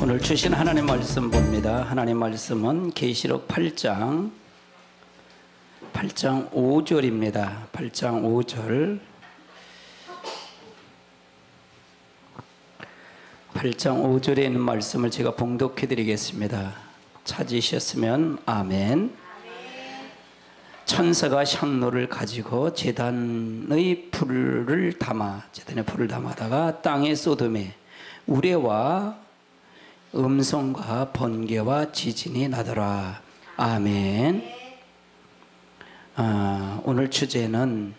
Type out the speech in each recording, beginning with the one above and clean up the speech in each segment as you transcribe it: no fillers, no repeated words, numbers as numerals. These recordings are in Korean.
오늘 주신 하나님 말씀 봅니다. 하나님 말씀은 계시록 8장 5절입니다. 8장 5절 8장 5절에 있는 말씀을 제가 봉독해 드리겠습니다. 찾으셨으면 아멘. 천사가 향로를 가지고 제단의 불을 담아다가 땅에 쏟음에 우레와 음성과 번개와 지진이 나더라. 아멘. 오늘 주제는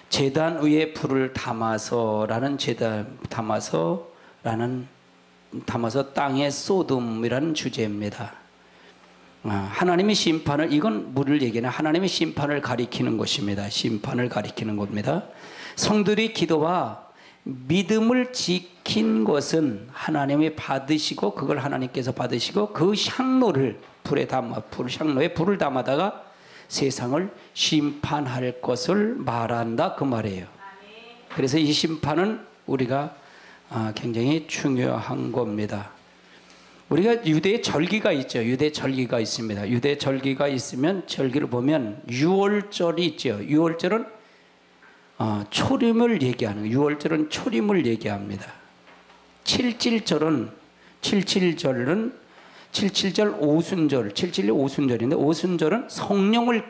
제단 위에 불을 담아서 땅에 쏟음이라는 주제입니다. 하나님의 심판을, 이건 물을 얘기하는 하나님의 심판을 가리키는 것입니다. 심판을 가리키는 겁니다. 성들의 기도와 믿음을 지킨 것은 하나님이 받으시고, 그걸 하나님께서 받으시고 그 향로를 향로에 불을 담아다가 세상을 심판할 것을 말한다, 그 말이에요. 그래서 이 심판은 우리가 굉장히 중요한 겁니다. 우리가 유대 절기가 있죠. 유대 절기가 있습니다. 유대 절기가 있으면 절기를 보면 유월절이 있죠. 유월절은 초림을 얘기하는, 6월절은 초림을 얘기합니다. 77절은 77절 오순절, 77이 오순절인데, 오순절은 성령을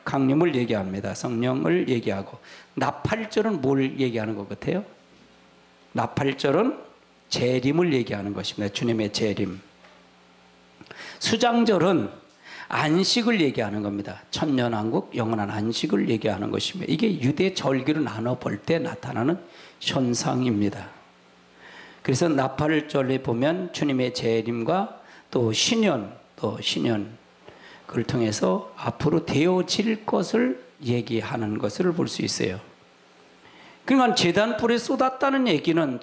강림을 얘기합니다. 성령을 얘기하고, 나팔절은 뭘 얘기하는 것 같아요? 나팔절은 재림을 얘기하는 것입니다. 주님의 재림. 수장절은 안식을 얘기하는 겁니다. 천년왕국, 영원한 안식을 얘기하는 것입니다. 이게 유대 절기로 나눠볼 때 나타나는 현상입니다. 그래서 나팔절에 보면 주님의 재림과 또 신년, 그걸 통해서 앞으로 되어질 것을 얘기하는 것을 볼 수 있어요. 그러니까 제단불에 쏟았다는 얘기는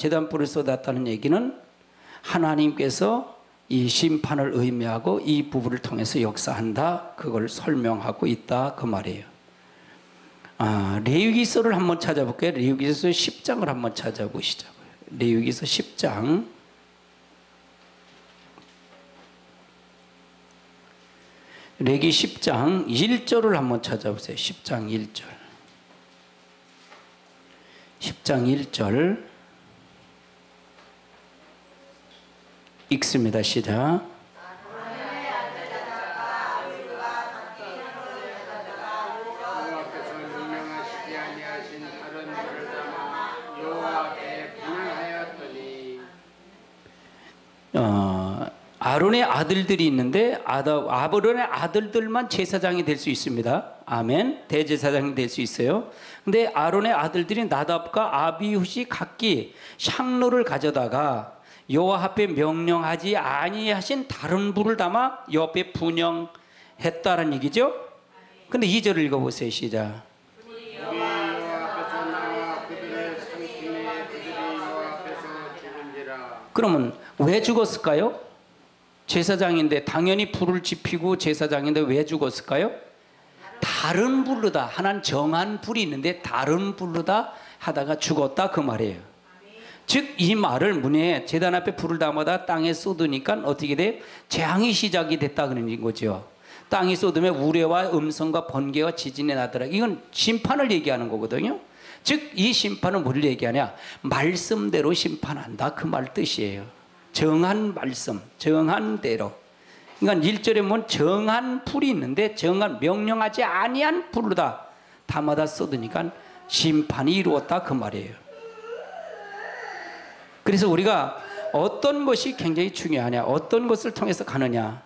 하나님께서 이 심판을 의미하고 이 부분을 통해서 역사한다, 그걸 설명하고 있다, 그 말이에요. 레위기서를 한번 찾아볼게요. 레위기서 10장을 한번 찾아보시자고요. 레위기서 10장 레기 10장 1절을 한번 찾아보세요. 10장 1절 10장 1절 읽습니다. 시작. 아론의 아들들이 있는데 아론의 아들들만 제사장이 될 수 있습니다. 아멘. 대제사장이 될 수 있어요. 근데 아론의 아들들이 나답과 아비훗이 각기 향로를 가져다가 여호와 앞에 명령하지 아니하신 다른 불을 담아 여호와 앞에 분향했다는 얘기죠. 근데 2절을 읽어보세요. 시작. 그러면 왜 죽었을까요? 제사장인데, 당연히 불을 지피고 제사장인데 왜 죽었을까요? 다른 불로다, 하나는 정한 불이 있는데 다른 불로다 하다가 죽었다, 그 말이에요. 즉 이 말을 문에 제단 앞에 불을 담아다 땅에 쏟으니까 어떻게 돼요? 재앙이 시작이 됐다 그런 거죠. 땅이 쏟으며 우레와 음성과 번개와 지진이 나더라. 이건 심판을 얘기하는 거거든요. 즉 이 심판은 뭘 얘기하냐? 말씀대로 심판한다, 그 말 뜻이에요. 정한 말씀, 정한 대로. 그러니까 1절에 보면 정한 불이 있는데 정한, 명령하지 아니한 불로다 담아다 쏟으니까 심판이 이루었다, 그 말이에요. 그래서 우리가 어떤 것이 굉장히 중요하냐, 어떤 것을 통해서 가느냐,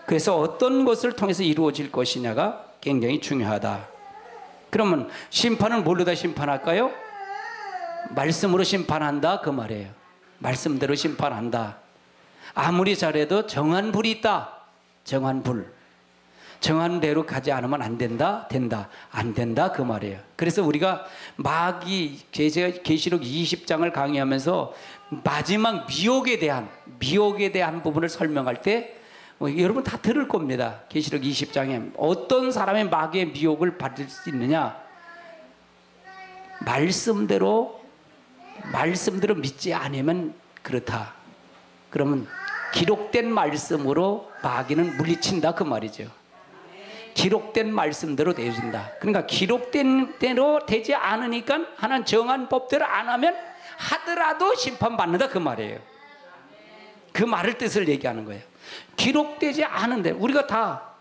그래서 어떤 것을 통해서 이루어질 것이냐가 굉장히 중요하다. 그러면 심판은 뭘로 다 심판할까요? 말씀으로 심판한다, 그 말이에요. 말씀대로 심판한다. 아무리 잘해도 정한 불이 있다. 정한 불. 정한 대로 가지 않으면 안 된다, 된다, 안 된다, 그 말이에요. 그래서 우리가 계시록 20장을 강의하면서 마지막 미혹에 대한 부분을 설명할 때 여러분 다 들을 겁니다. 계시록 20장에 어떤 사람의 마귀의 미혹을 받을 수 있느냐? 말씀대로 믿지 않으면 그렇다. 그러면 기록된 말씀으로 마귀는 물리친다 그 말이죠. 기록된 말씀대로 되어진다. 그러니까 기록된 대로 되지 않으니까 하나님 정한 법대로 안 하면 하더라도 심판받는다 그 말이에요. 그 말을 뜻을 얘기하는 거예요. 기록되지 않은데 우리가 다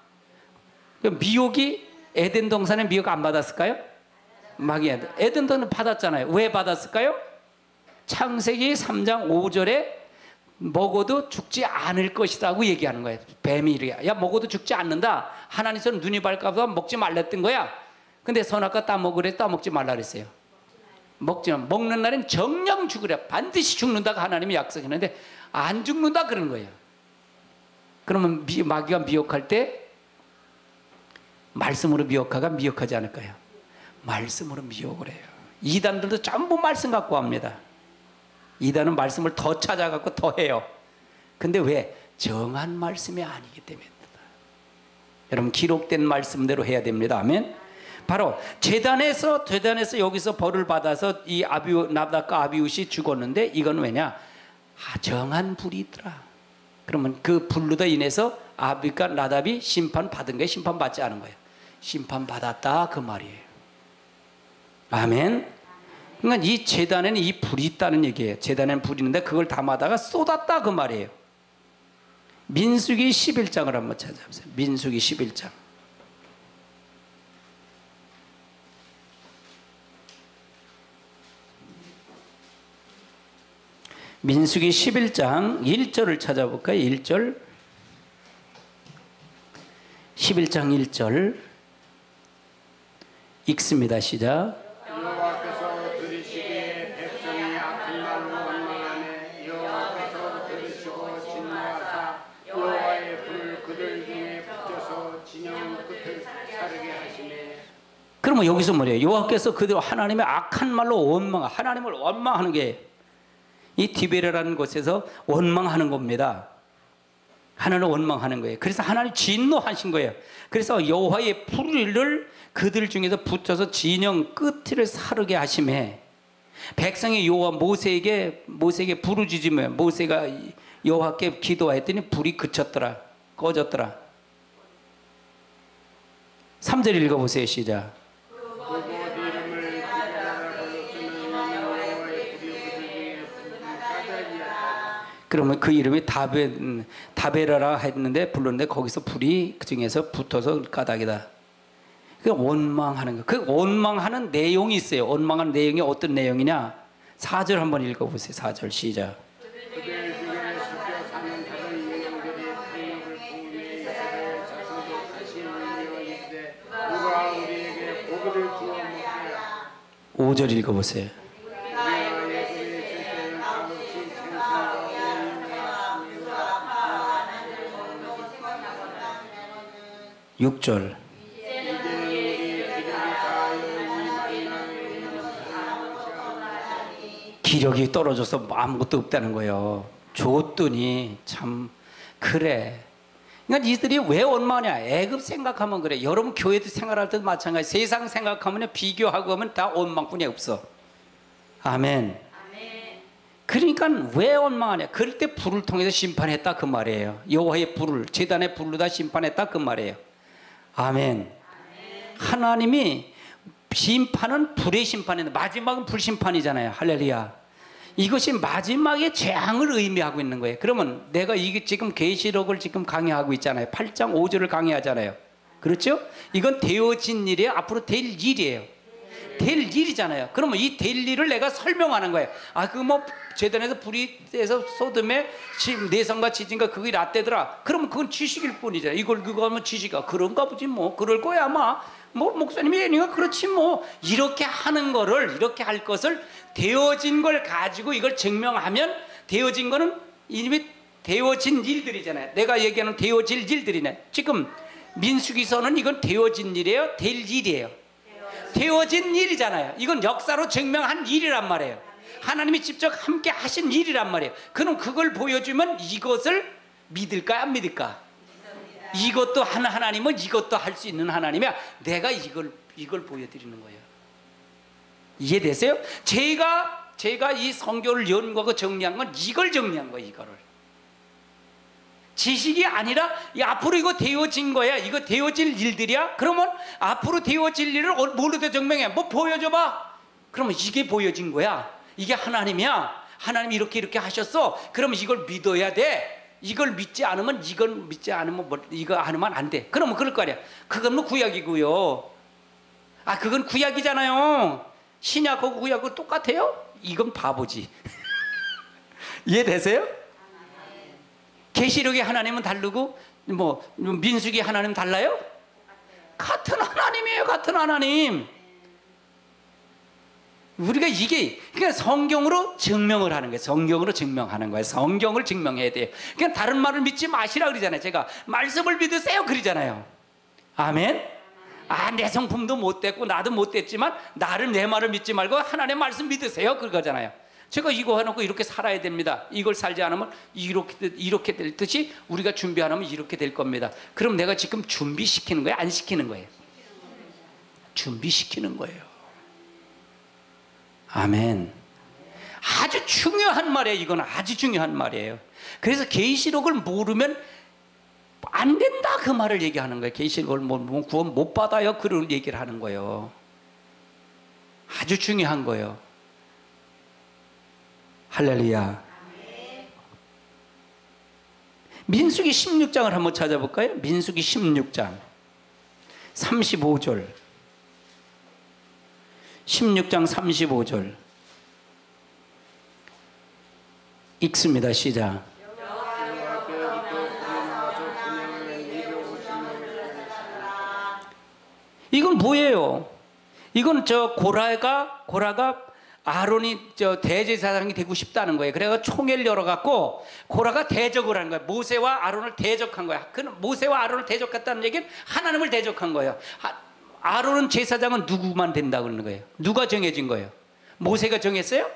미혹이 에덴 동산에 미혹 안 받았을까요? 마귀 에덴 동산 받았잖아요. 왜 받았을까요? 창세기 3장 5절에 먹어도 죽지 않을 것이라고 얘기하는 거예요. 뱀이 이래요. 야 먹어도 죽지 않는다. 하나님께서 눈이 밝아서 먹지 말랬던 거야. 근데 선악과 따먹으래 따먹지 말라 그랬어요. 먹는 날엔 정령 죽으래. 반드시 죽는다고 하나님이 약속했는데 안 죽는다 그런 거예요. 그러면 마귀가 미혹할 때 말씀으로 미혹하가 미혹하지 않을까요? 말씀으로 미혹을 해요. 이단들도 전부 말씀 갖고 합니다. 이단은 말씀을 더 찾아갖고 더 해요. 근데 왜? 정한 말씀이 아니기 때문입니다. 여러분 기록된 말씀대로 해야 됩니다. 아멘. 바로 제단에서 여기서 벌을 받아서 이 나답과 아비웃이 죽었는데 이건 왜냐? 정한 불이 있더라. 그러면 그 불로다 인해서 아비가 나답이 심판받은 거예요? 심판받지 않은 거예요? 심판받았다 그 말이에요. 아멘. 그러니까 이 제단에는 이 불이 있다는 얘기예요. 제단에는 불이 있는데 그걸 담아다가 쏟았다 그 말이에요. 민수기 11장을 한번 찾아보세요. 민수기 11장. 민수기 11장 1절을 찾아볼까요? 1절. 11장 1절 읽습니다. 시작. 여호와께서 들으시기에 백성이 악한 말로 원망하네. 여호와께서 들으시고 진노하사 여호와의 불을 그들 중에 붙여서 진영 끝을 사르게 하시네. 그러면 여기서 뭐래요? 여호와께서 그들 하나님의 악한 말로 하나님을 원망하는 게 이 디베레라는 곳에서 원망하는 겁니다. 하나님을 원망하는 거예요. 그래서 하나님 진노하신 거예요. 그래서 여호와의 불을 그들 중에서 붙여서 진영 끝을 사르게 하심에 백성이 여호와 모세에게 부르짖으며 모세가 여호와께 기도했더니 불이 그쳤더라. 꺼졌더라. 3절 읽어보세요. 시작. 그러면 그 이름이 다베라라 했는데 불렀는데 거기서 불이 그 중에서 붙어서 까닭이다. 그 원망하는 거. 그 원망하는 내용이 있어요. 원망하는 내용이 어떤 내용이냐? 4절 한번 읽어보세요. 4절 시작. 그들 중에 섞여 사는 다른 민족들이 폭력을 통해 이스라엘 자손도 다시 밀려 있되 누가 우리에게 고기를 주어 먹게. 5절 읽어보세요. 6절. 기력이 떨어져서 아무것도 없다는 거예요. 줬더니 참 그래. 그러니까 이들이 왜 원망하냐? 애굽 생각하면 그래. 여러분 교회도 생활할 때도 마찬가지. 세상 생각하면 비교하고 하면 다 원망뿐이 없어. 아멘. 그러니까 왜 원망하냐? 그럴 때 불을 통해서 심판했다 그 말이에요. 여호와의 불을 제단의 불로 다 심판했다 그 말이에요. 아멘. 하나님이 심판은 불의 심판인데 마지막은 불심판이잖아요. 할렐루야. 이것이 마지막의 재앙을 의미하고 있는 거예요. 그러면 내가 이게 지금 계시록을 지금 강의하고 있잖아요. 8장 5절을 강의하잖아요. 그렇죠? 이건 되어진 일이에요. 앞으로 될 일이에요. 될 일이잖아요. 그러면 이 될 일을 내가 설명하는 거예요. 아, 그 뭐 제단에서 불이 떼서 소돔에 내성과 지진과 그게 났대더라. 그러면 그건 지식일 뿐이잖아요. 그거 하면 지식아 그런가 보지 뭐. 그럴 거야 아마. 뭐 목사님이 얘기가 그렇지 뭐. 이렇게 하는 거를 이렇게 할 것을 되어진 걸 가지고 이걸 증명하면 되어진 거는 이미 되어진 일들이잖아요. 내가 얘기하는 되어질 일들이네. 지금 민수기서는 이건 되어진 일이에요. 될 일이에요. 되어진 일이잖아요. 이건 역사로 증명한 일이란 말이에요. 하나님이 직접 함께 하신 일이란 말이에요. 그럼 그걸 보여주면 이것을 믿을까 안 믿을까? 이것도 하나님은 이것도 할 수 있는 하나님이야. 내가 이걸 보여드리는 거예요. 이해되세요? 제가 이 성경을 연구하고 정리한 건 이걸 정리한 거예요. 이거를 지식이 아니라 이 앞으로 이거 되어진 거야. 이거 되어질 일들이야. 그러면 앞으로 되어질 일을 뭘로 증명해? 뭐 보여줘봐. 그러면 이게 보여진 거야. 이게 하나님이야. 하나님이 이렇게 하셨어. 그러면 이걸 믿어야 돼. 이걸 믿지 않으면 이거 하면 안 돼. 그러면 그럴 거 아니야. 그건 뭐 구약이고요. 그건 구약이잖아요. 신약하고 구약하고 똑같아요? 이건 바보지. 이해되세요? 계시록의 하나님은 다르고 뭐 민수기 하나님 달라요? 같은 하나님이에요. 같은 하나님. 우리가 그러니까 성경으로 증명을 하는 거예요. 성경으로 증명하는 거예요. 성경을 증명해야 돼요. 그냥 다른 말을 믿지 마시라 그러잖아요. 제가 말씀을 믿으세요 그러잖아요. 아멘. 내 성품도 못됐고 나도 못됐지만 나를 내 말을 믿지 말고 하나님의 말씀 믿으세요 그거잖아요. 제가 이거 해놓고 이렇게 살아야 됩니다. 이걸 살지 않으면 이렇게 될 듯이 우리가 준비 안 하면 이렇게 될 겁니다. 그럼 내가 지금 준비시키는 거예요? 안 시키는 거예요? 준비시키는 거예요. 아멘. 아주 중요한 말이에요. 이건 아주 중요한 말이에요. 그래서 계시록을 모르면 안 된다 그 말을 얘기하는 거예요. 계시록을 구원 못 받아요 그런 얘기를 하는 거예요. 아주 중요한 거예요. 할렐루야. 민수기 16장을 한번 찾아볼까요? 민수기 16장 35절 16장 35절 읽습니다. 시작. 이건 뭐예요? 이건 고라가 아론이 대제사장이 되고 싶다는 거예요. 그래서 총회를 열어갖고 고라가 대적을 한 거예요. 모세와 아론을 대적한 거야. 모세와 아론을 대적했다는 얘기는 하나님을 대적한 거예요. 아론은 제사장은 누구만 된다고 그러는 거예요? 누가 정해진 거예요? 모세가 정했어요?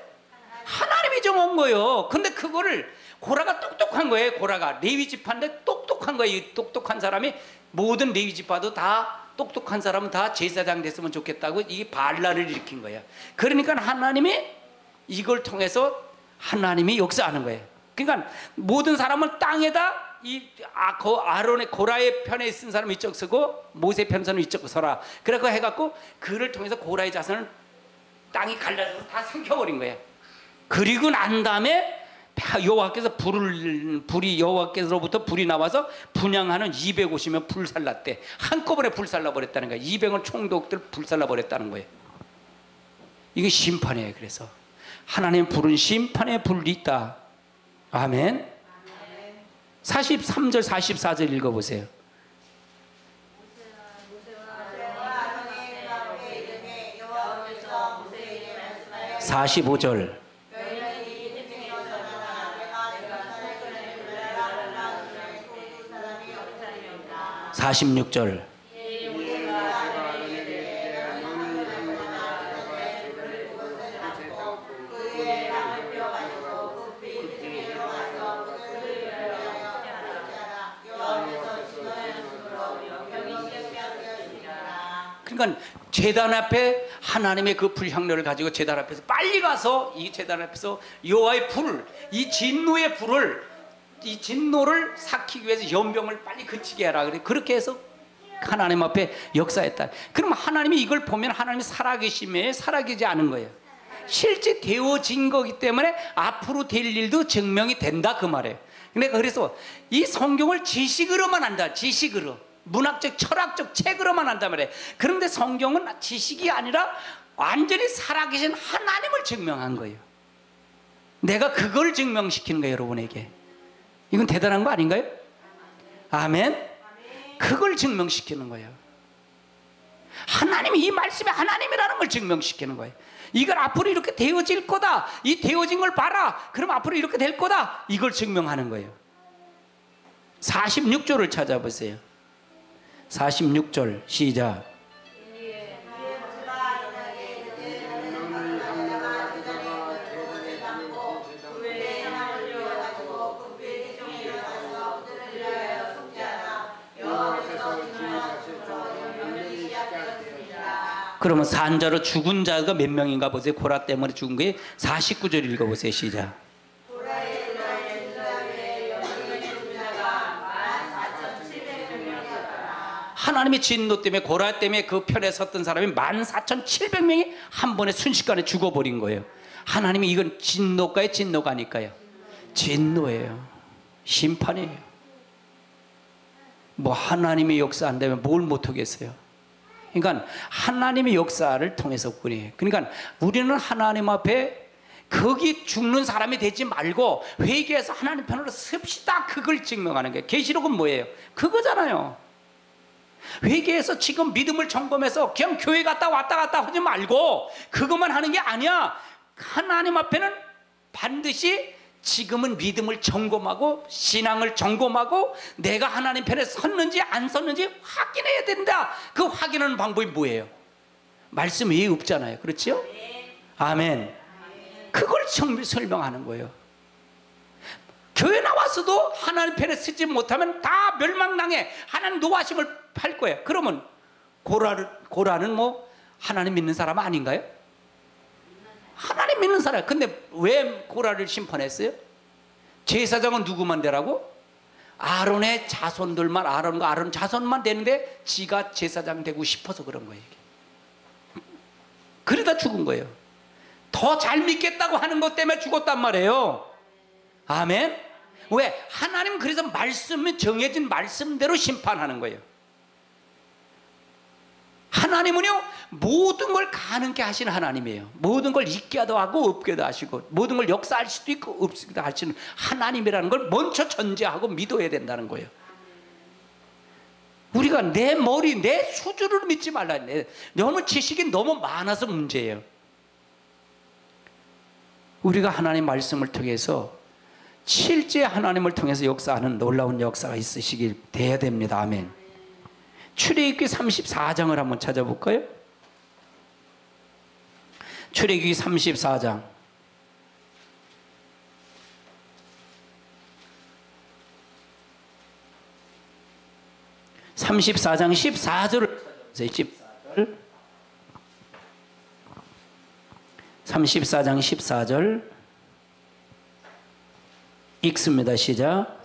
하나님이 정한 거예요. 근데 그거를 고라가 똑똑한 거예요. 고라가 레위 지파인데 똑똑한 거예요. 이 똑똑한 사람이 모든 레위 지파도 다 똑똑한 사람은 다 제사장 됐으면 좋겠다고 이 반란을 일으킨 거예요. 그러니까 하나님이 이걸 통해서 하나님이 역사하는 거예요. 그러니까 모든 사람은 땅에다 아론의 고라의 편에 있는 사람은 이쪽 서고 모세 편 사람은 이쪽 서라. 그래서 해갖고 그를 통해서 고라의 자손을 땅이 갈라져서 다 삼켜버린 거예요. 그리고 난 다음에 여호와께서로부터 불이 나와서 분향하는 250명 불살랐대. 한꺼번에 불살라버렸다는 거예요. 200은 총독들 불살라버렸다는 거예요. 이게 심판이에요. 그래서 하나님 불은 심판의 불이 있다. 아멘. 43절 44절 읽어보세요. 45절 46절 그러니까 제단 앞에 하나님의 그 불향료를 가지고 제단 앞에서 빨리 가서 이 제단 앞에서 여호와의 불을, 이 진노의 불을, 이 진노를 삭히기 위해서 연병을 빨리 그치게 하라 그래. 그렇게 해서 하나님 앞에 역사했다. 그럼 하나님이 이걸 보면 하나님이 살아계심에 살아계지 않은 거예요. 실제 되어진 거기 때문에 앞으로 될 일도 증명이 된다 그 말이에요. 그래서 이 성경을 지식으로만 한다. 지식으로. 문학적 철학적 책으로만 한단 말이에요. 그런데 성경은 지식이 아니라 완전히 살아계신 하나님을 증명한 거예요. 내가 그걸 증명시키는 거예요. 여러분에게. 이건 대단한 거 아닌가요? 아멘. 그걸 증명시키는 거예요. 하나님이 이 말씀이 하나님이라는 걸 증명시키는 거예요. 이걸 앞으로 이렇게 되어질 거다. 이 되어진 걸 봐라. 그럼 앞으로 이렇게 될 거다. 이걸 증명하는 거예요. 46절을 찾아보세요. 46절 시작. 그러면 산자로 죽은 자가 몇 명인가 보세요. 고라 때문에 죽은 게 49절 읽어보세요. 시작. 하나님의 진노 때문에 고라 때문에 그 편에 섰던 사람이 14,700명이 한 번에 순식간에 죽어버린 거예요. 하나님이 이건 진노가요, 진노가 아닐까요? 진노예요. 심판이에요. 뭐 하나님의 역사 안 되면 뭘 못하겠어요. 그러니까 하나님의 역사를 통해서 그래요. 그러니까 우리는 하나님 앞에 거기 죽는 사람이 되지 말고 회개해서 하나님 편으로 섭시다. 그걸 증명하는 거예요. 계시록은 뭐예요? 그거잖아요. 회개해서 지금 믿음을 점검해서 그냥 교회 갔다 왔다 갔다 하지 말고 그것만 하는 게 아니야. 하나님 앞에는 반드시 지금은 믿음을 점검하고 신앙을 점검하고 내가 하나님 편에 섰는지 안 섰는지 확인해야 된다. 그 확인하는 방법이 뭐예요? 말씀 외에 없잖아요. 그렇죠? 아멘. 그걸 설명하는 거예요. 교회 나와서도 하나님 편에 서지 못하면 다 멸망당해. 하나님 노하심을 팔 거예요. 그러면 고라는 뭐 하나님 믿는 사람 아닌가요? 하나님 믿는 사람. 근데 왜 고라를 심판했어요? 제사장은 누구만 되라고? 아론의 자손들만, 아론과 아론 자손만 되는데 지가 제사장 되고 싶어서 그런 거예요. 그러다 죽은 거예요. 더 잘 믿겠다고 하는 것 때문에 죽었단 말이에요. 아멘. 왜? 하나님 그래서 말씀이 정해진 말씀대로 심판하는 거예요. 하나님은요 모든 걸 가능케 하시는 하나님이에요. 모든 걸 있게도 하고 없게도 하시고 모든 걸 역사할 수도 있고 없기도 하시는 하나님이라는 걸 먼저 전제하고 믿어야 된다는 거예요. 우리가 내 머리, 내 수준을 믿지 말라. 너무 지식이 너무 많아서 문제예요. 우리가 하나님 말씀을 통해서 실제 하나님을 통해서 역사하는 놀라운 역사가 있으시길 돼야 됩니다. 아멘. 출애굽기 34장을 한번 찾아볼까요? 출애굽기 34장 34장 14절을 14절 34장 14절 읽습니다. 시작.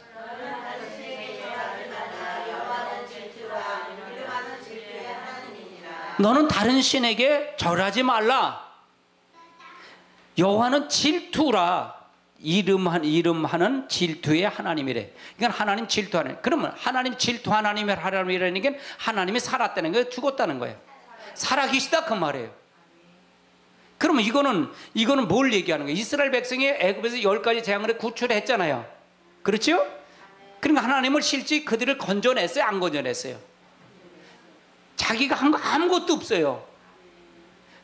너는 다른 신에게 절하지 말라. 여호와는 질투라. 이름하는 질투의 하나님이래. 그러니까 하나님 질투하는. 그러면 하나님 질투 하나님의 하나님이라는 게 하나님이 살았다는 거예요, 죽었다는 거예요? 살아계시다 그 말이에요. 그러면 이거는 뭘 얘기하는 거예요? 이스라엘 백성이 애굽에서 10가지 재앙을 구출했잖아요. 그렇죠? 그러니까 하나님을 실제 그들을 건져냈어요, 안 건져냈어요? 자기가 한 거 아무것도 없어요.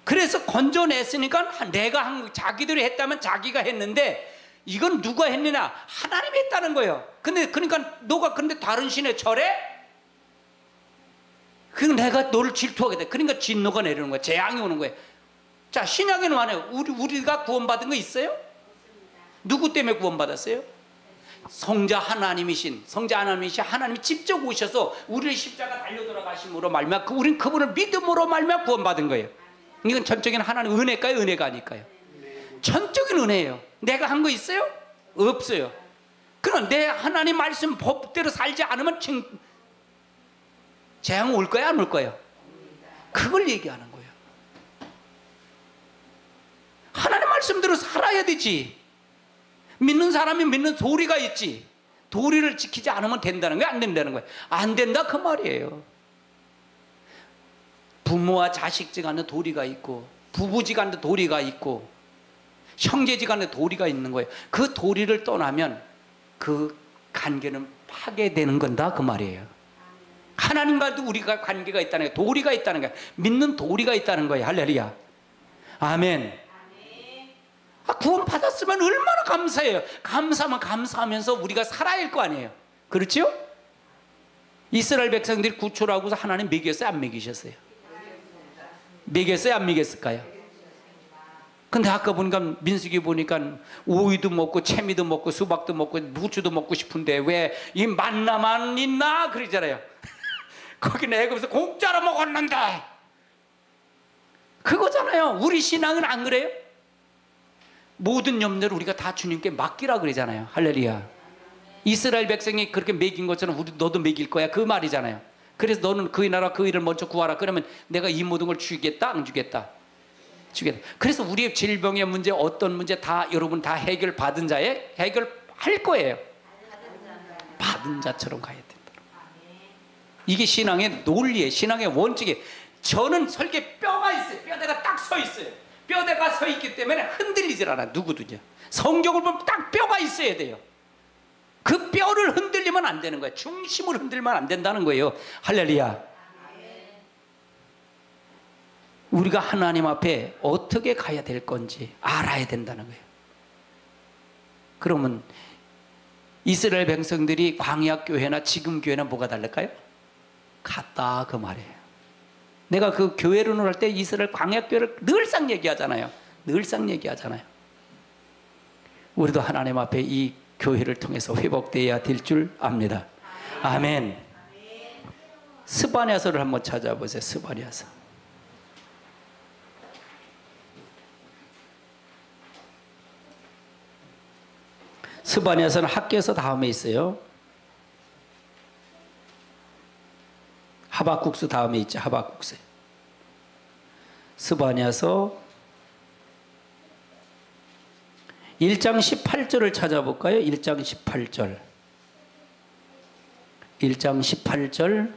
그래서 건져냈으니까 내가 한 자기들이 했다면 자기가 했는데 이건 누가 했느냐? 하나님이 했다는 거예요. 그러니까 너가 다른 신에 절해? 그럼 내가 너를 질투하게 돼. 그러니까 진노가 내리는 거예요. 재앙이 오는 거예요. 자, 신약에는 말해요. 우리가 구원받은 거 있어요? 누구 때문에 구원받았어요? 성자 하나님이신 하나님이 직접 오셔서 우리를 십자가 달려 돌아가심으로 말미암아 우리는 그분을 믿음으로 말미암아 구원받은 거예요. 이건 전적인 하나님 은혜일까요? 은혜가 아닐까요? 전적인 은혜예요. 내가 한 거 있어요? 없어요. 그럼 내 하나님 말씀 법대로 살지 않으면 재앙 올 거야, 안 올 거예요? 그걸 얘기하는 거예요. 하나님 말씀대로 살아야 되지. 믿는 사람이 믿는 도리가 있지. 도리를 지키지 않으면 된다는 거예요, 안 된다는 거예요? 안 된다 그 말이에요. 부모와 자식지간에 도리가 있고 부부지간에 도리가 있고 형제지간에 도리가 있는 거예요. 그 도리를 떠나면 그 관계는 파괴되는 건다 그 말이에요. 하나님과도 우리가 관계가 있다는 거예요. 도리가 있다는 거예요. 믿는 도리가 있다는 거예요. 할렐루야. 아멘. 구원 받았으면 얼마나 감사해요. 감사하면 감사하면서 우리가 살아야 할 거 아니에요. 그렇죠? 이스라엘 백성들이 구출하고서 하나님 먹였어요, 안 먹이셨어요? 먹였어요, 안 먹였을까요? 근데 아까 보니까 민수기 보니까 오이도 먹고 채미도 먹고 수박도 먹고 무추도 먹고 싶은데 왜 이 만나만 있나 그러잖아요. 거기는 애굽에서 공짜로 먹었는데 그거잖아요. 우리 신앙은 안 그래요? 모든 염려를 우리가 다 주님께 맡기라 그러잖아요. 할렐루야. 이스라엘 백성이 그렇게 먹인 것처럼 너도 먹일 거야 그 말이잖아요. 그래서 너는 그의 나라 그 일을 먼저 구하라. 그러면 내가 이 모든 걸 주겠다 안 주겠다? 주겠다. 그래서 우리의 질병의 문제, 어떤 문제 다 여러분 다 해결받은 자에 해결할 거예요. 받은 자처럼 가야 된다. 이게 신앙의 논리예요. 신앙의 원칙이에요. 저는 설계 뼈가 있어요. 뼈대가 딱 서 있어요. 뼈대가 서 있기 때문에 흔들리질 않아. 누구든지. 성경을 보면 딱 뼈가 있어야 돼요. 그 뼈를 흔들리면 안 되는 거예요. 중심을 흔들면 안 된다는 거예요. 할렐루야. 우리가 하나님 앞에 어떻게 가야 될 건지 알아야 된다는 거예요. 그러면 이스라엘 백성들이 광야 교회나 지금 교회나 뭐가 다를까요? 같다 그 말이에요. 내가 그 교회론을 할 때 이스라엘 광야 교회를 늘상 얘기하잖아요. 늘상 얘기하잖아요. 우리도 하나님 앞에 이 교회를 통해서 회복되어야 될 줄 압니다. 아멘. 스바냐서를 한번 찾아보세요. 스바냐서. 스바냐서는 학개서 다음에 있어요. 하박국수 다음에 있죠. 하박국수. 스바냐서 1장 18절을 찾아볼까요? 1장 18절. 1장 18절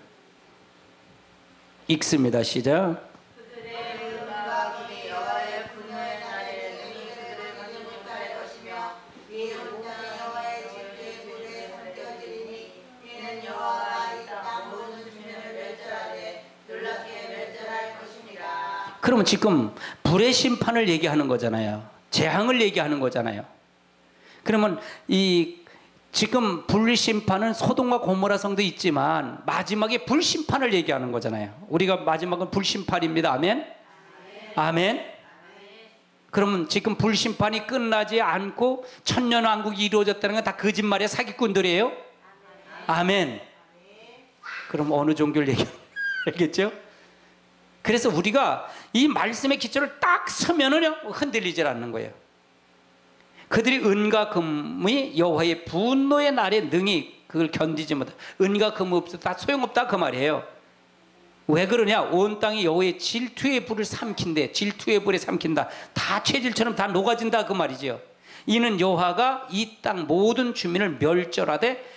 읽습니다. 시작. 그러면 지금 불의 심판을 얘기하는 거잖아요. 재앙을 얘기하는 거잖아요. 그러면 이 지금 불심판은 소돔과 고모라 성도 있지만 마지막에 불심판을 얘기하는 거잖아요. 우리가 마지막은 불심판입니다. 아멘. 아멘. 그러면 지금 불심판이 끝나지 않고 천년왕국이 이루어졌다는 건 다 거짓말의 사기꾼들이에요. 아멘. 그럼 어느 종교를 얘기하겠죠? 그래서 우리가 이 말씀의 기초를 딱 서면은 흔들리질 않는 거예요. 그들이 은과 금이 여호와의 분노의 날에 능히 그걸 견디지 못하. 은과 금 없어 다 소용없다 그 말이에요. 왜 그러냐? 온 땅이 여호와의 질투의 불을 삼킨대. 질투의 불에 삼킨다. 다 체질처럼 다 녹아진다 그 말이죠. 이는 여호와가 이 땅 모든 주민을 멸절하되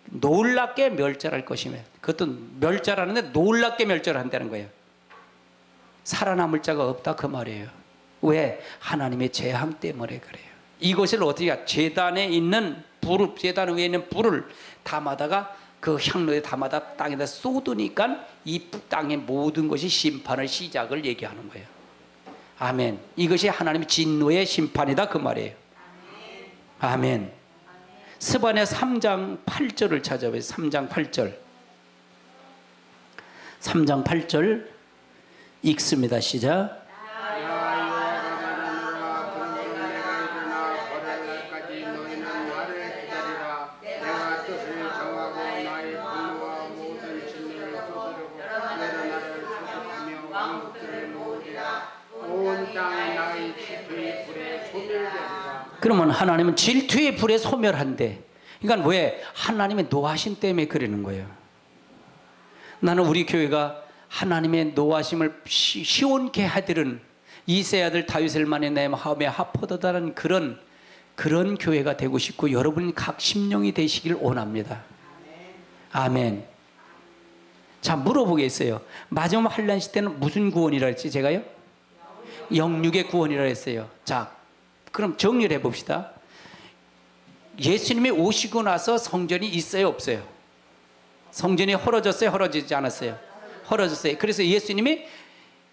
놀랍게 멸절할 것이며, 그것도 멸절하는데 놀랍게 멸절한다는 거예요. 살아남을 자가 없다 그 말이에요. 왜? 하나님의 재앙 때문에 그래요. 이것을 어떻게 제단에 있는 불을, 제단 위에 있는 불을 담아다가 그 향로에 담아다 땅에다 쏟으니까 이 땅의 모든 것이 심판을 시작을 얘기하는 거예요. 아멘. 이것이 하나님의 진노의 심판이다 그 말이에요. 아멘. 스바냐 3장 8절을 찾아보세요. 3장 8절. 3장 8절 읽습니다. 시작. 그러면 하나님은 질투의 불에 소멸한대. 그러니까 왜? 하나님의 노하심 때문에 그러는 거예요. 나는 우리 교회가 하나님의 노하심을 시원케 하들은 이세 아들 다윗을 만에 내 마음에 합포도다는 그런 교회가 되고 싶고, 여러분이 각 심령이 되시길 원합니다. 아멘. 자, 물어보겠어요. 마지막 환란 시대는 무슨 구원이라 했지 제가요? 영육의 구원이라 했어요. 자, 그럼 정리를 해봅시다. 예수님이 오시고 나서 성전이 있어요 없어요? 성전이 헐어졌어요 헐어지지 않았어요? 헐어졌어요. 그래서 예수님이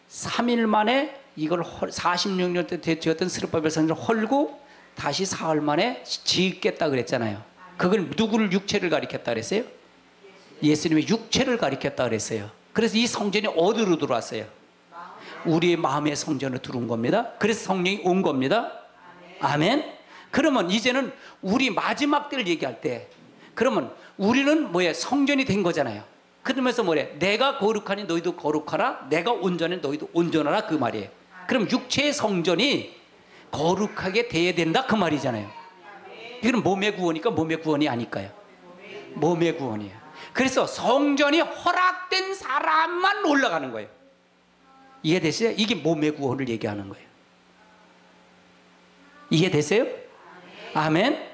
3일 만에 이걸 46년 때 지었던 스룹바벨 성전을 헐고 다시 사흘 만에 짓겠다 그랬잖아요. 그걸 누구를 육체를 가리켰다 그랬어요? 예수님의 육체를 가리켰다 그랬어요. 그래서 이 성전이 어디로 들어왔어요? 우리의 마음의 성전으로 들어온 겁니다. 그래서 성령이 온 겁니다. 아멘. 그러면 이제는 우리 마지막 때를 얘기할 때, 그러면 우리는 뭐예요? 성전이 된 거잖아요. 그러면서 뭐래? 내가 거룩하니 너희도 거룩하라, 내가 온전해 너희도 온전하라 그 말이에요. 그럼 육체의 성전이 거룩하게 돼야 된다 그 말이잖아요. 이건 몸의 구원이니까 몸의 구원이 아닐까요? 몸의 구원이에요. 그래서 성전이 허락된 사람만 올라가는 거예요. 이해되세요? 이게 몸의 구원을 얘기하는 거예요. 이해되세요? 아멘.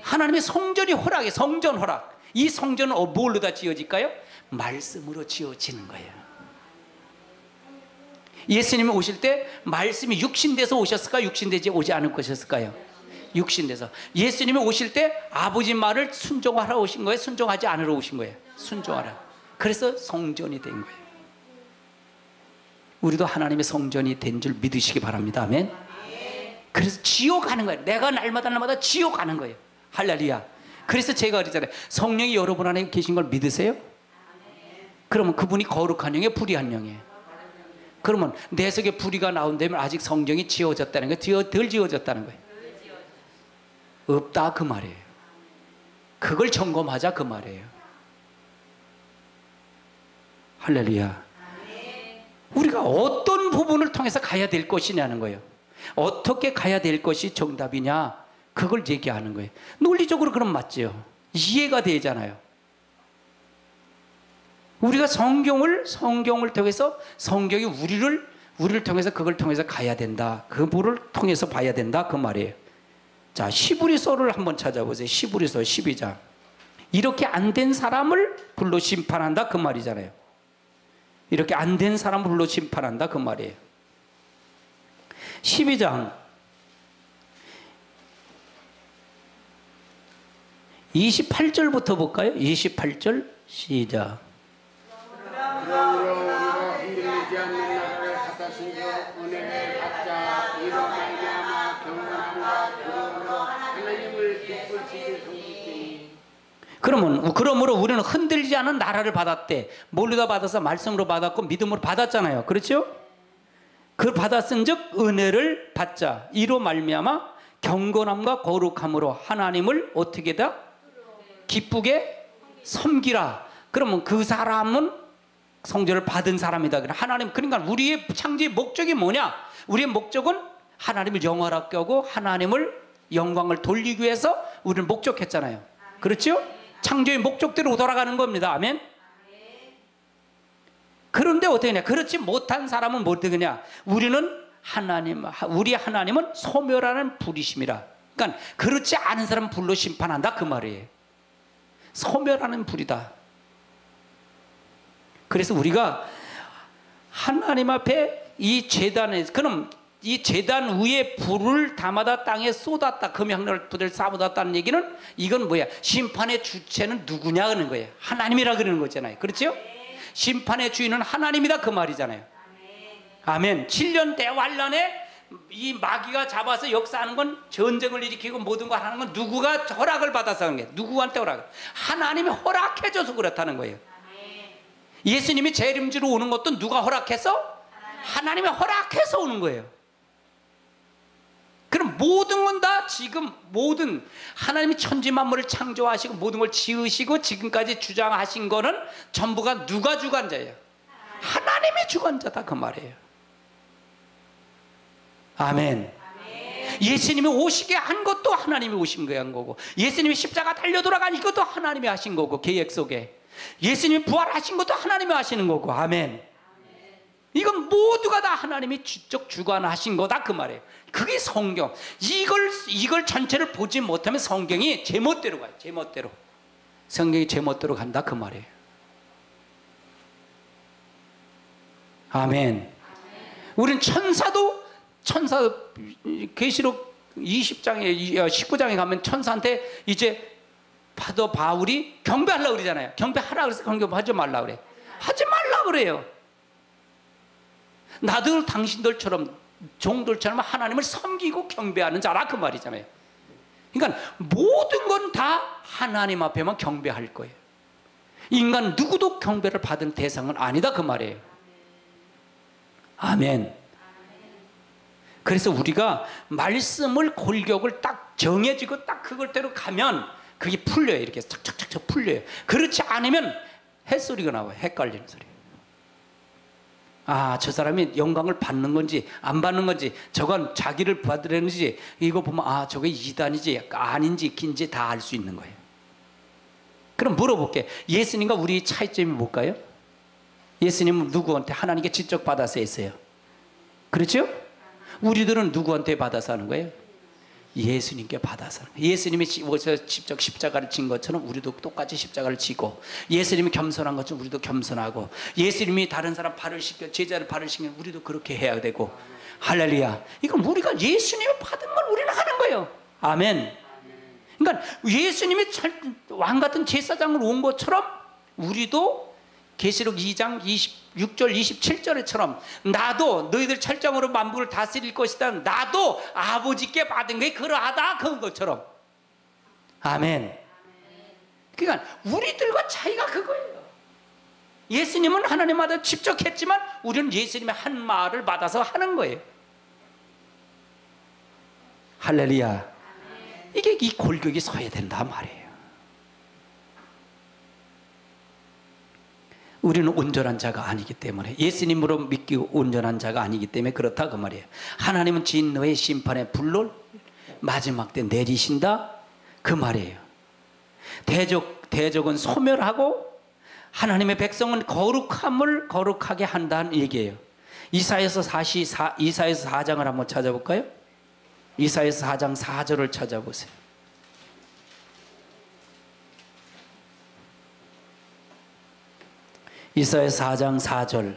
하나님의 성전이 허락해, 성전 허락. 이 성전은 뭘로 다 지어질까요? 말씀으로 지어지는 거예요. 예수님이 오실 때 말씀이 육신돼서 오셨을까요? 육신되지 오지 않을 것이었을까요? 육신돼서. 예수님이 오실 때 아버지 말을 순종하러 오신 거예요? 순종하지 않으러 오신 거예요? 순종하라. 그래서 성전이 된 거예요. 우리도 하나님의 성전이 된 줄 믿으시기 바랍니다. 아멘. 그래서 지옥 가는 거예요. 내가 날마다 지옥 가는 거예요. 할렐루야. 그래서 제가 그랬잖아요. 성령이 여러분 안에 계신 걸 믿으세요? 그러면 그분이 거룩한 영이에요? 불의한 영이에요? 그러면 내 속에 불의가 나온다면 아직 성경이 지워졌다는 거예요? 덜 지워졌다는 거예요? 없다 그 말이에요. 그걸 점검하자 그 말이에요. 할렐루야. 우리가 어떤 부분을 통해서 가야 될 것이냐는 거예요. 어떻게 가야 될 것이 정답이냐, 그걸 얘기하는 거예요. 논리적으로 그럼 맞죠. 이해가 되잖아요. 우리가 성경을 통해서 성경이 우리를 통해서 그걸 통해서 가야 된다. 그 부를 통해서 봐야 된다 그 말이에요. 자, 히브리서를 한번 찾아보세요. 히브리서 12장. 이렇게 안 된 사람을 불로 심판한다 그 말이잖아요. 이렇게 안 된 사람을 불로 심판한다 그 말이에요. 12장 28절부터 볼까요? 28절 시작. 그러므로 우리가 흔들리지 않는 나라를 갖다신 주 은혜를 받자. 이로 말미암아 경건함과 부름으로 하나님을 기쁘시게 섬기시니. 그러므로 우리는 흔들리지 않은 나라를 받았대. 뭘로 다 받아서? 말씀으로 받았고 믿음으로 받았잖아요. 그렇죠? 그 받았은즉 은혜를 받자. 이로 말미암아 경건함과 거룩함으로 하나님을 어떻게 다 기쁘게 섬기라. 그러면 그 사람은 성전을 받은 사람이다. 하나님, 그러니까 우리의 창조의 목적이 뭐냐? 우리의 목적은 하나님을 영화롭게 하고 하나님을 영광을 돌리기 위해서 우리를 목적했잖아요. 그렇죠? 창조의 목적대로 돌아가는 겁니다. 아멘. 그런데 어떻게 하냐? 그렇지 못한 사람은 어떻게 하냐? 우리 하나님은 소멸하는 불이심이라. 그러니까 그렇지 않은 사람은 불로 심판한다 그 말이에요. 소멸하는 불이다. 그래서 우리가 하나님 앞에 이 제단에, 그럼 이 제단 위에 불을 담아다 땅에 쏟았다, 금향로를 부들 쏟았다는 얘기는 이건 뭐야? 심판의 주체는 누구냐 하는 거예요. 하나님이라 그러는 거잖아요. 그렇죠? 심판의 주인은 하나님이다 그 말이잖아요. 아멘. 7년 대환란에 이 마귀가 잡아서 역사하는 건, 전쟁을 일으키고 모든 걸 하는 건 누구가 허락을 받아서 하는 거예요? 누구한테 허락? 하나님이 허락해줘서 그렇다는 거예요. 예수님이 재림지로 오는 것도 누가 허락해서? 하나님이 허락해서 오는 거예요. 그럼 모든 건 다 지금 모든 하나님이 천지 만물을 창조하시고 모든 걸 지으시고 지금까지 주장하신 거는 전부가 누가 주관자예요? 하나님이 주관자다 그 말이에요. 아멘. 예수님이 오시게 한 것도 하나님이 오신 거고, 예수님이 십자가 달려 돌아간 이것도 하나님이 하신 거고, 계획 속에 예수님이 부활하신 것도 하나님이 하시는 거고. 아멘. 이건 모두가 다 하나님이 직접 주관하신 거다 그 말이에요. 그게 성경. 이걸 전체를 보지 못하면 성경이 제멋대로 가요. 제멋대로. 성경이 제멋대로 간다 그 말이에요. 아멘. 우린 천사도 계시록 20장에 19장에 가면 천사한테 이제 파도 바울이 경배하려고 그러잖아요. 경배하라 그래서 경배하지 말라 그래. 하지 말라 그래요. 나도 당신들처럼 종들처럼 하나님을 섬기고 경배하는 자라 그 말이잖아요. 그러니까 모든 건 다 하나님 앞에만 경배할 거예요. 인간 누구도 경배를 받은 대상은 아니다 그 말이에요. 아멘. 그래서 우리가 말씀을 골격을 딱 정해지고 딱 그걸대로 가면 그게 풀려요. 이렇게 착착착착 풀려요. 그렇지 않으면 햇소리가 나와요. 헷갈리는 소리. 아, 저 사람이 영광을 받는 건지 안 받는 건지, 저건 자기를 받으려는지, 이거 보면 아, 저게 이단이지 아닌지 긴지 다 알 수 있는 거예요. 그럼 물어볼게. 예수님과 우리 차이점이 뭘까요? 예수님은 누구한테? 하나님께 직접 받아서 했어요. 그렇죠? 우리들은 누구한테 받아서 하는 거예요? 예수님께 받아서 하는 거예요. 예수님이 직접 십자가를 진 것처럼 우리도 똑같이 십자가를 지고, 예수님이 겸손한 것처럼 우리도 겸손하고, 예수님이 다른 사람 발을 씻겨 제자를 발을 씻기면 우리도 그렇게 해야 되고. 할렐루야. 이건 우리가 예수님이 받은 걸 우리는 하는 거예요. 아멘. 그러니까 예수님이 왕 같은 제사장으로 온 것처럼 우리도 계시록 2장 26절 27절처럼 나도 너희들 철장으로 만국을 다스릴 것이다. 나도 아버지께 받은 게 그러하다. 그런 것처럼. 아멘. 그러니까 우리들과 차이가 그거예요. 예수님은 하나님 아들 직접 했지만 우리는 예수님의 한 말을 받아서 하는 거예요. 할렐루야. 이게 이 골격이 서야 된다 말이에요. 우리는 온전한 자가 아니기 때문에, 예수님으로 믿기고 온전한 자가 아니기 때문에 그렇다 그 말이에요. 하나님은 진노의 심판의 불로 마지막 때 내리신다 그 말이에요. 대적은 소멸하고 하나님의 백성은 거룩함을 거룩하게 한다는 얘기예요. 이사야서 4장을 한번 찾아볼까요? 이사야서 4장 4절을 찾아보세요. 이사야서 4장 4절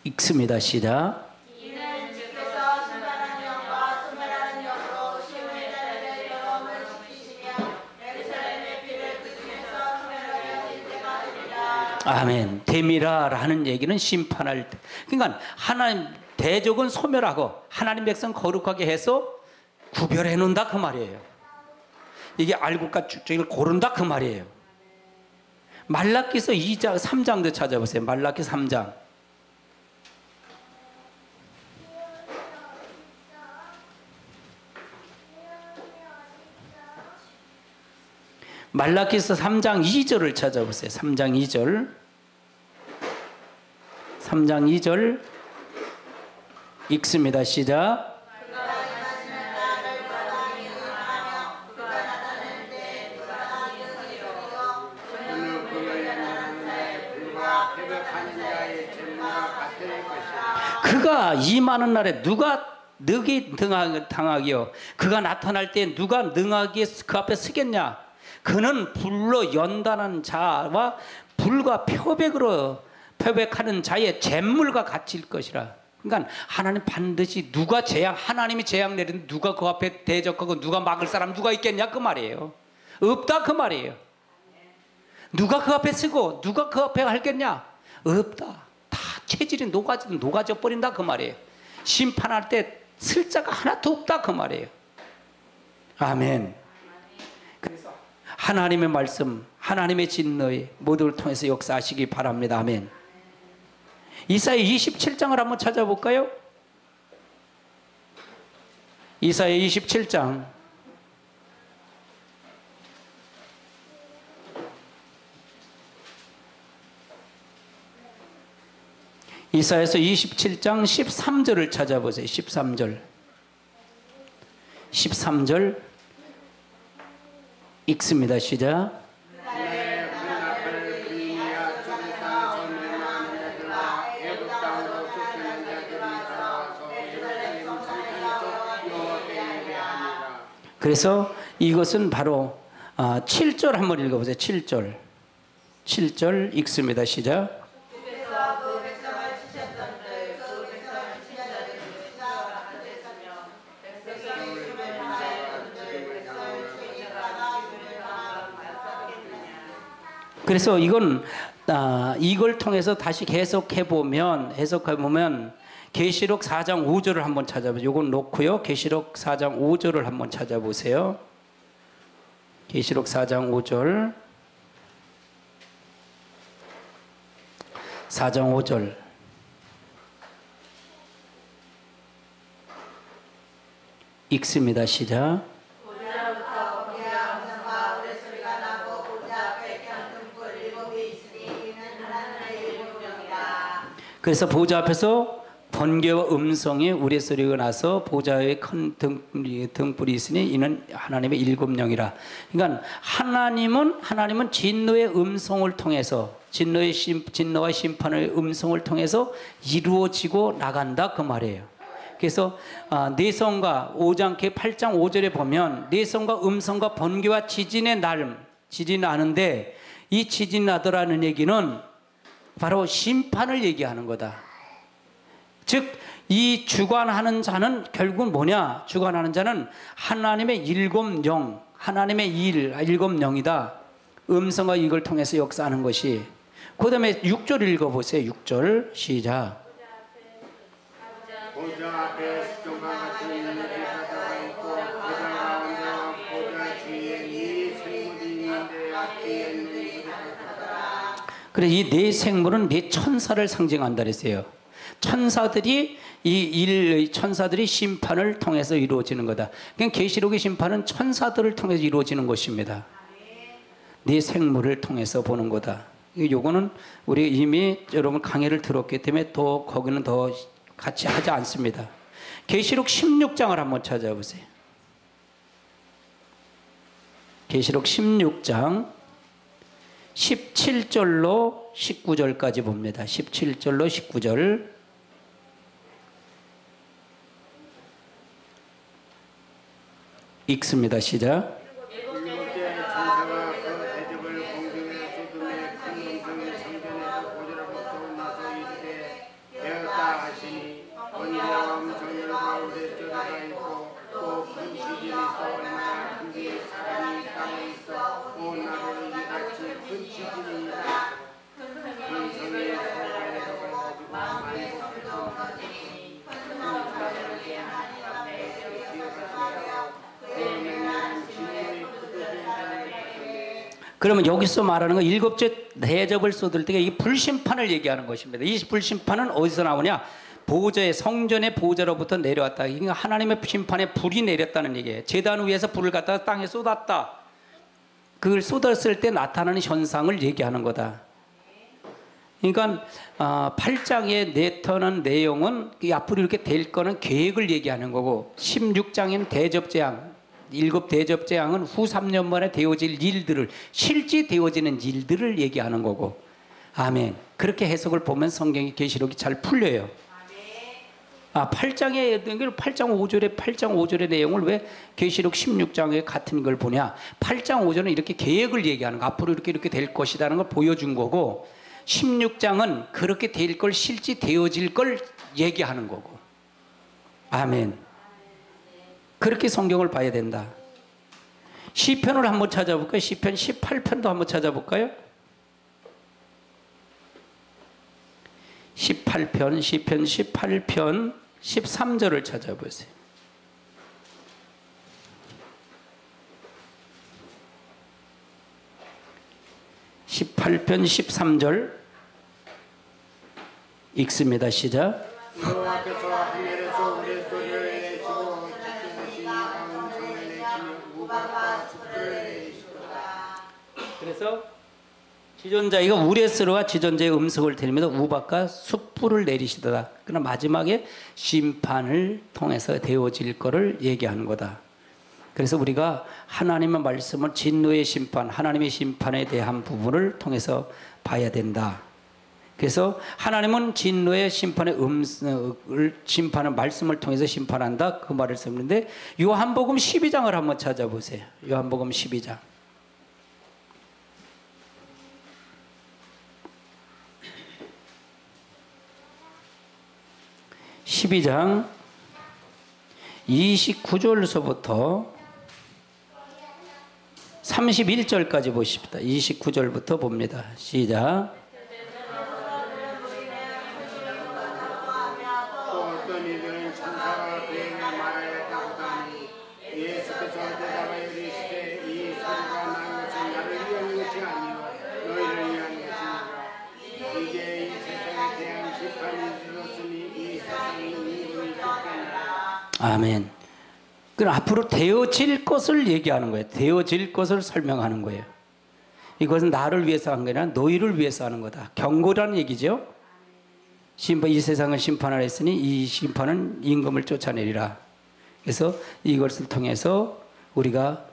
읽습니다. 시작. 이는 주께서 심판하는 영과 소멸하는 영으로 시온의 자녀의 영험을 지키시며 예루살렘의 피를 그 중에서 소멸하게 하실 때가 되리라. 아멘. 데미라라는 얘기는 심판할 때. 그러니까 하나님 대적은 소멸하고 하나님 백성 거룩하게 해서 구별해 놓는다 그 말이에요. 이게 알곡과 쭉쭉이를 고른다 그 말이에요. 말라기서 2장 3장도 찾아보세요. 말라기 3장. 말라기서 3장 2절을 찾아보세요. 3장 2절. 3장 2절 읽습니다. 시작. 그가 임하는 날에 누가 능히 당하기요? 그가 나타날 때 누가 능하게 그 앞에 서겠냐? 그는 불로 연단한 자와 불과 표백하는 자의 잿물과 같을 것이라. 그러니까 하나님 반드시 누가 하나님이 재앙 내리는데 누가 그 앞에 대적하고 누가 막을 사람 누가 있겠냐 그 말이에요. 없다 그 말이에요. 누가 그 앞에 서고 누가 그 앞에 할겠냐? 없다. 다 체질이 녹아져 버린다 그 말이에요. 심판할 때 쓸 자가 하나도 없다 그 말이에요. 아멘. 그래서 하나님의 말씀, 하나님의 진노의 모두를 통해서 역사하시기 바랍니다. 아멘. 이사야 27장을 한번 찾아볼까요? 이사야 27장. 이사야서 27장 13절을 찾아보세요. 13절 읽습니다. 시작. 그래서 이것은 바로 7절 한번 읽어보세요. 7절 읽습니다. 시작. 그래서 이걸 통해서 다시 해석해 보면 계시록 4장 5절을 한번 찾아보세요. 이건 놓고요. 계시록 4장 5절을 한번 찾아보세요. 계시록 4장 5절. 4장 5절. 읽습니다. 시작. 그래서 보좌 앞에서 번개와 음성이 우레소리가 나서 보좌에 큰 등불이 있으니 이는 하나님의 일곱 영이라. 그러니까 하나님은 진노의 음성을 통해서 진노와 심판의 음성을 통해서 이루어지고 나간다 그 말이에요. 그래서 내성과 5장 8장 5절에 보면 내성과 음성과 번개와 지진이 나는데 이 지진 나더라는 얘기는 바로 심판을 얘기하는 거다. 즉 이 주관하는 자는 결국은 뭐냐? 주관하는 자는 하나님의 일곱 영, 하나님의 일곱 영이다. 음성과 이걸 통해서 역사하는 것이. 그 다음에 6절 읽어보세요. 6절 시작. 보좌 앞에 수정과 같은 일들이 바다가 있고 보좌 가운데와 보좌 주위에 이 생물이 있는데 앞뒤에 있는 이들이 같더라. 그래 이 네 생물은 네 천사를 상징한다 그랬어요. 천사들이 천사들이 심판을 통해서 이루어지는 거다. 그러니까 계시록의 심판은 천사들을 통해서 이루어지는 것입니다. 네 생물을 통해서 보는 거다. 요거는 우리 이미 여러분 강의를 들었기 때문에 또 거기는 더 같이 하지 않습니다. 계시록 16장을 한번 찾아보세요. 계시록 16장 17절로 19절까지 봅니다. 17절로 19절. 읽습니다. 시작. 일곱째 천사가 그 대접을 공중에 쏟음에 큰 음성이 성전에서 보좌로부터 나서 이르되 되었다 하시니 번개와 음성과 우레소리가 있고 또 큰 지진이 있어 얼마나 큰지 사람이 땅에 있어 온 나라로 이같이 큰 지진이 있다. 큰 성에 서가 내려가지고 많이 쏟아지니 큰 사람을 위해 하나님과 매일 기억하시고 그러면 여기서 말하는 건 일곱째 대접을 쏟을 때가 이 불심판을 얘기하는 것입니다. 이 불심판은 어디서 나오냐? 보좌의 성전의 보좌로부터 내려왔다. 그러니까 하나님의 심판에 불이 내렸다는 얘기예요. 제단 위에서 불을 갖다가 땅에 쏟았다. 그걸 쏟았을 때 나타나는 현상을 얘기하는 거다. 그러니까 8장에 내터는 내용은 앞으로 이렇게 될 거는 계획을 얘기하는 거고 16장에는 대접재앙 일곱 대접재앙은 후 3년 만에 되어질 일들을 실제 되어지는 일들을 얘기하는 거고 아멘. 그렇게 해석을 보면 성경의 계시록이 잘 풀려요. 8장에 8장 5절의 내용을 왜 계시록 16장에 같은 걸 보냐? 8장 5절은 이렇게 계획을 얘기하는 거 앞으로 이렇게 될 것이라는 걸 보여준 거고 16장은 그렇게 될 걸 실제 되어질 걸 얘기하는 거고 아멘. 그렇게 성경을 봐야 된다. 시편을 한번 찾아볼까요? 시편 18편도 한번 찾아볼까요? 시편 18편 13절을 찾아보세요. (18편) 13절 읽습니다. 시작. 여호와께서 하늘에서 우레소리를 내시고 지키듯이 음성을 내시며 우박과 숯불을 내리시도다. 그래서 지존자가 우레소리와 지존자의 음성을 들으면서 우박과 숯불을 내리시더라. 그러나 마지막에 심판을 통해서 되어질 것을 얘기하는 거다. 그래서 우리가 하나님의 말씀은 진노의 심판, 하나님의 심판에 대한 부분을 통해서 봐야 된다. 그래서 하나님은 진노의 심판의 심판을 말씀을 통해서 심판한다. 그 말을 썼는데 요한복음 12장을 한번 찾아보세요. 요한복음 12장. 12장 29절서부터 31절까지 보십시다. 29절부터 봅니다. 시작. 또 어떤 이들은 천사가 그에게 말하였다고 하니 예수께서 대답하여 이르시되 이 소리가 난 것은 나를 위한 것이 아니요 너희를 위한 것이니라. 이제 이 세상에 대한 심판이 이르렀으니 이 세상이 인분이 쫓겨나라. 아멘. 그럼 앞으로 되어질 것을 얘기하는 거예요. 되어질 것을 설명하는 거예요. 이것은 나를 위해서 한 게 아니라 너희를 위해서 하는 거다. 경고라는 얘기죠. 이 세상을 심판하라 했으니 이 심판은 임금을 쫓아내리라. 그래서 이것을 통해서 우리가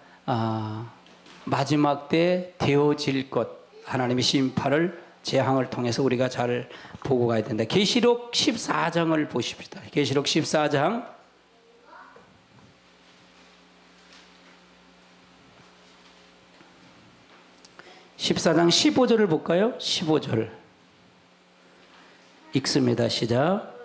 마지막 때 되어질 것, 하나님의 심판을 재앙을 통해서 우리가 잘 보고 가야 된다. 계시록 14장을 보십시다. 계시록 14장 14장 15절을 볼까요? 15절 읽습니다. 시작.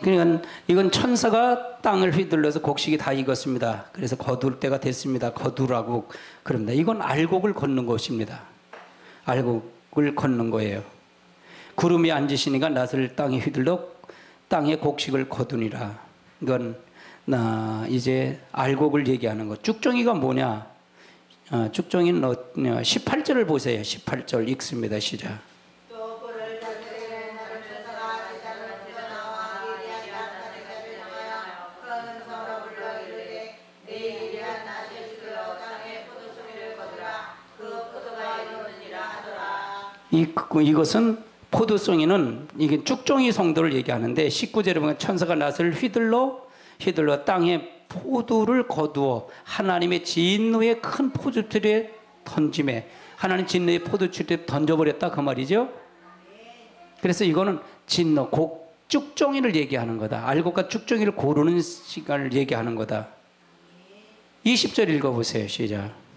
그러니까 이건 천사가 땅을 휘둘러서 곡식이 다 익었습니다. 그래서 거둘 때가 됐습니다. 거두라고 그럽니다. 이건 알곡을 걷는 것입니다. 알곡을 걷는 거예요. 구름이 앉으시니까 낫을 땅에 휘둘러 땅에 곡식을 거두니라. 이건 이제 알곡을 얘기하는 것. 쭉정이가 뭐냐? 쭉정이는 18절을 보세요. 18절 읽습니다. 시작. 이것은 포도송이는 이게 쭉종이 성도를 얘기하는데 19절에 보면 천사가 낫을 휘둘러 땅에 포도를 거두어 하나님의 진노의 큰 포도틀에 던짐에 하나님 진노의 포도틀에 던져버렸다 그 말이죠. 그래서 이거는 진노 쭉종이를 얘기하는 거다. 알곡과 쭉종이를 고르는 시간을 얘기하는 거다. 20절 읽어보세요. 시작.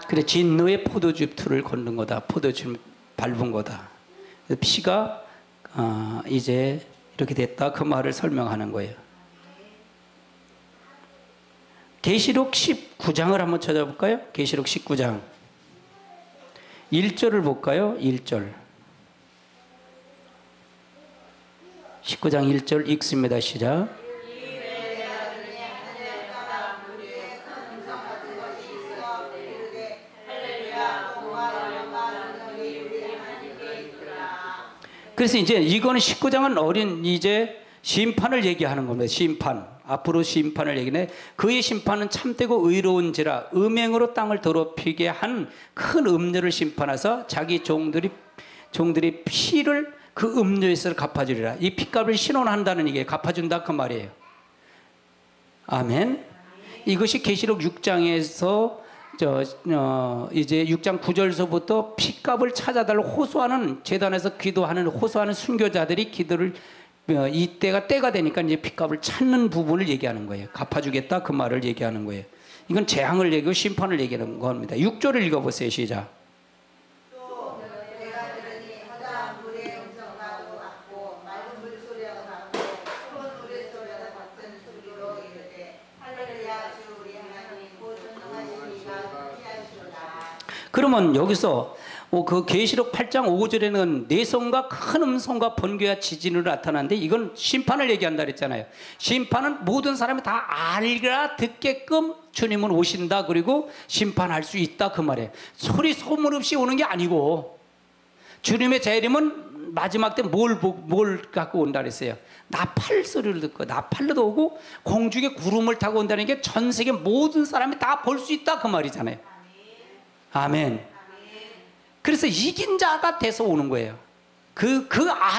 그래 진노의 포도즙 틀을 걷는 거다. 포도즙 밟은 거다. 피가 이제 이렇게 됐다. 그 말을 설명하는 거예요. 계시록 19장을 한번 찾아볼까요? 계시록 19장 1절을 볼까요? 1절 19장 1절 읽습니다. 시작. 그래서 이제 이거는 19장은 어린 이제 심판을 얘기하는 겁니다. 심판. 앞으로 심판을 얘기해. 그의 심판은 참되고 의로운지라 음행으로 땅을 더럽히게 한 큰 음료를 심판하사 자기 종들이 피를 그 음료에서 갚아주리라. 이 피값을 신원한다는 이게 갚아준다 그 말이에요. 아멘. 이것이 계시록 6장에서 이제 6장 9절서부터 피값을 찾아달라고 호소하는 제단에서 기도하는 호소하는 순교자들이 기도를 이때가 때가 되니까 이제 피값을 찾는 부분을 얘기하는 거예요. 갚아주겠다 그 말을 얘기하는 거예요. 이건 재앙을 얘기하고 심판을 얘기하는 겁니다. 6절을 읽어보세요. 시작. 그러면 여기서 그 계시록 8장 5절에는 내성과 큰 음성과 번개와 지진으로 나타나는데 이건 심판을 얘기한다 그랬잖아요. 심판은 모든 사람이 다 알라 듣게끔 주님은 오신다. 그리고 심판할 수 있다 그 말이에요. 소문 없이 오는 게 아니고 주님의 재림은 마지막 때 뭘 갖고 온다 그랬어요. 나팔 소리를 듣고 나팔로도 오고 공중에 구름을 타고 온다는 게 전 세계 모든 사람이 다 볼 수 있다 그 말이잖아요. 아멘. 그래서 이긴 자가 돼서 오는 거예요.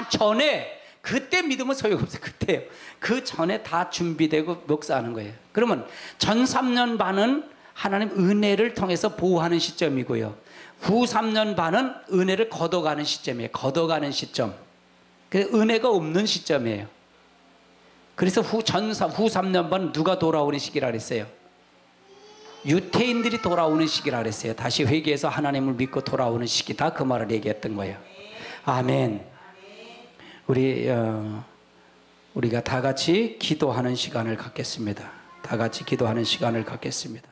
전에 그때 믿으면 소용없어요. 그때요. 그 전에 다 준비되고 묵사하는 거예요. 그러면 전 3년 반은 하나님 은혜를 통해서 보호하는 시점이고요. 후 3년 반은 은혜를 걷어가는 시점이에요. 걷어가는 시점. 그래서 은혜가 없는 시점이에요. 그래서 후 3년 반 누가 돌아오는 시기라 그랬어요. 유태인들이 돌아오는 시기라 그랬어요. 다시 회개해서 하나님을 믿고 돌아오는 시기다 그 말을 얘기했던 거예요. 아멘. 우리가 다 같이 기도하는 시간을 갖겠습니다. 다 같이 기도하는 시간을 갖겠습니다.